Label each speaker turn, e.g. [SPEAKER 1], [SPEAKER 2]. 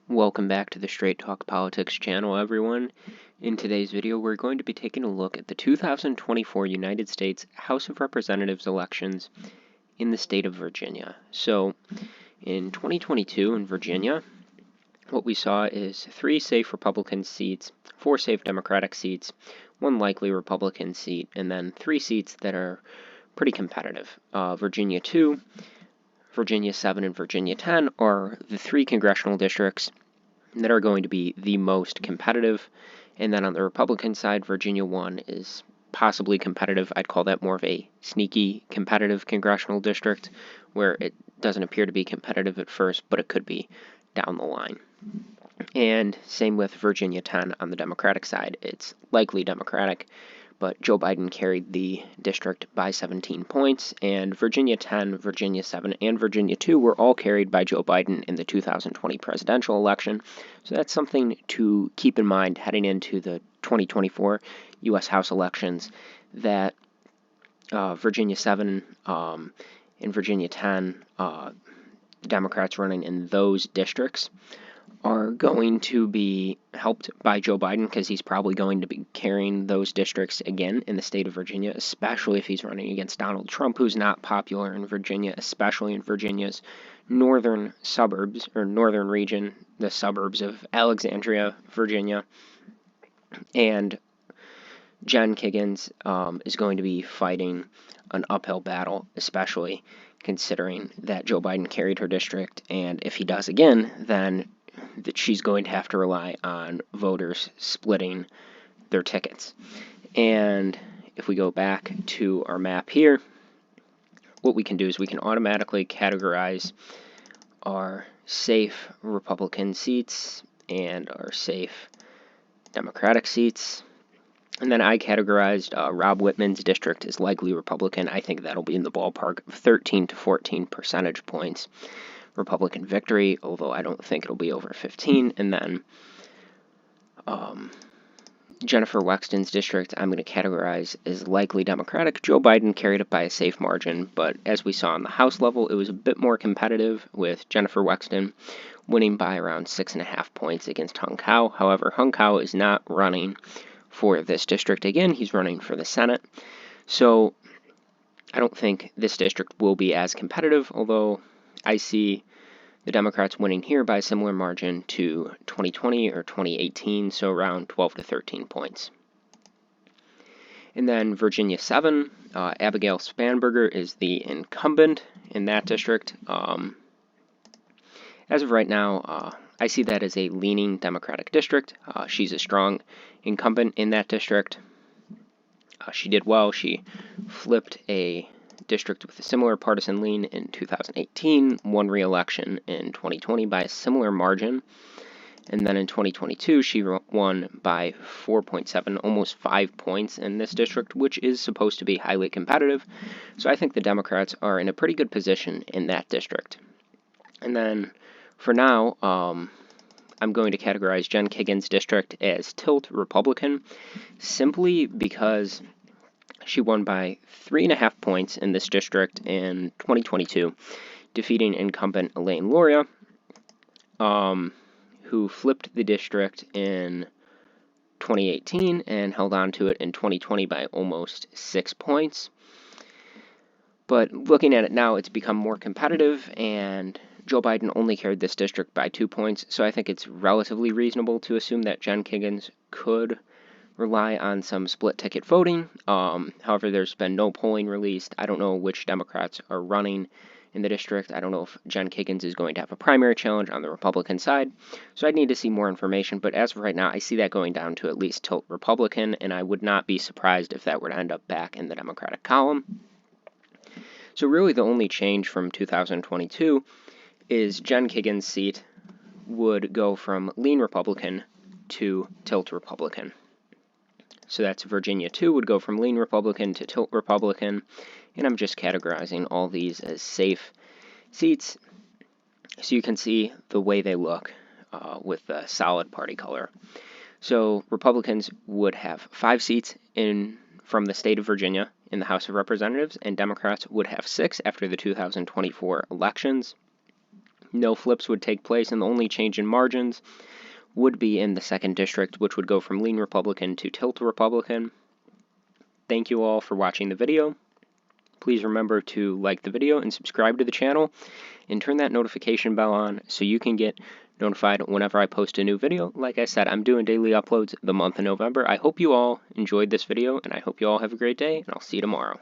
[SPEAKER 1] Welcome back to the Straight Talk Politics channel, everyone. In today's video, we're going to be taking a look at the 2024 United States House of Representatives elections in the state of Virginia. So, in 2022 in Virginia, what we saw is 3 safe Republican seats, 4 safe Democratic seats, 1 likely Republican seat, and then 3 seats that are pretty competitive. Virginia 2, Virginia 7, and Virginia 10 are the 3 congressional districts that are going to be the most competitive. And then on the Republican side, Virginia 1 is possibly competitive. I'd call that more of a sneaky competitive congressional district where it doesn't appear to be competitive at first, but it could be down the line. And same with Virginia 10 on the Democratic side. It's likely Democratic, but Joe Biden carried the district by 17 points, and Virginia 10, Virginia 7, and Virginia 2 were all carried by Joe Biden in the 2020 presidential election. So that's something to keep in mind heading into the 2024 U.S. House elections, that Virginia 7 and Virginia 10, Democrats running in those districts are going to be helped by Joe Biden because he's probably going to be carrying those districts again in the state of Virginia, especially if he's running against Donald Trump, who's not popular in Virginia, especially in Virginia's northern suburbs, or northern region, the suburbs of Alexandria, Virginia. And Jen Kiggins is going to be fighting an uphill battle, especially considering that Joe Biden carried her district, and if he does again, then that she's going to have to rely on voters splitting their tickets. And if we go back to our map here, what we can do is we can automatically categorize our safe Republican seats and our safe Democratic seats. And then I categorized Rob Whitman's district as likely Republican. I think that'll be in the ballpark of 13 to 14 percentage points Republican victory, although I don't think it'll be over 15. And then Jennifer Wexton's district I'm going to categorize as likely Democratic. Joe Biden carried it by a safe margin, but as we saw on the House level, it was a bit more competitive, with Jennifer Wexton winning by around 6.5 points against Hung Kao. However, Hung Kao is not running for this district again. He's running for the Senate. So I don't think this district will be as competitive, although I see the Democrats winning here by a similar margin to 2020 or 2018, so around 12 to 13 points. And then Virginia 7, Abigail Spanberger is the incumbent in that district. As of right now, I see that as a leaning Democratic district. She's a strong incumbent in that district. She did well. She flipped a district with a similar partisan lean in 2018, won re-election in 2020 by a similar margin, and then in 2022 she won by 4.7, almost 5 points in this district, which is supposed to be highly competitive. So I think the Democrats are in a pretty good position in that district. And then for now, I'm going to categorize Jen Kiggins' district as tilt Republican, simply because she won by 3.5 points in this district in 2022, defeating incumbent Elaine Luria, who flipped the district in 2018 and held on to it in 2020 by almost 6 points. But looking at it now, it's become more competitive, and Joe Biden only carried this district by 2 points, so I think it's relatively reasonable to assume that Jen Kiggins could rely on some split ticket voting. However, there's been no polling released. I don't know which Democrats are running in the district. I don't know if Jen Kiggins is going to have a primary challenge on the Republican side, so I'd need to see more information, but as of right now, I see that going down to at least tilt Republican, and I would not be surprised if that were to end up back in the Democratic column. So really the only change from 2022 is Jen Kiggins' seat would go from lean Republican to tilt Republican. So that's Virginia 2 would go from lean Republican to tilt Republican, and I'm just categorizing all these as safe seats so you can see the way they look with the solid party color. So Republicans would have 5 seats from the state of Virginia in the House of Representatives, and Democrats would have 6 after the 2024 elections. no flips would take place, and the only change in margins would be in the 2nd District, which would go from lean Republican to tilt Republican. Thank you all for watching the video. Please remember to like the video and subscribe to the channel, and turn that notification bell on so you can get notified whenever I post a new video. Like I said, I'm doing daily uploads the month of November. I hope you all enjoyed this video, and I hope you all have a great day, and I'll see you tomorrow.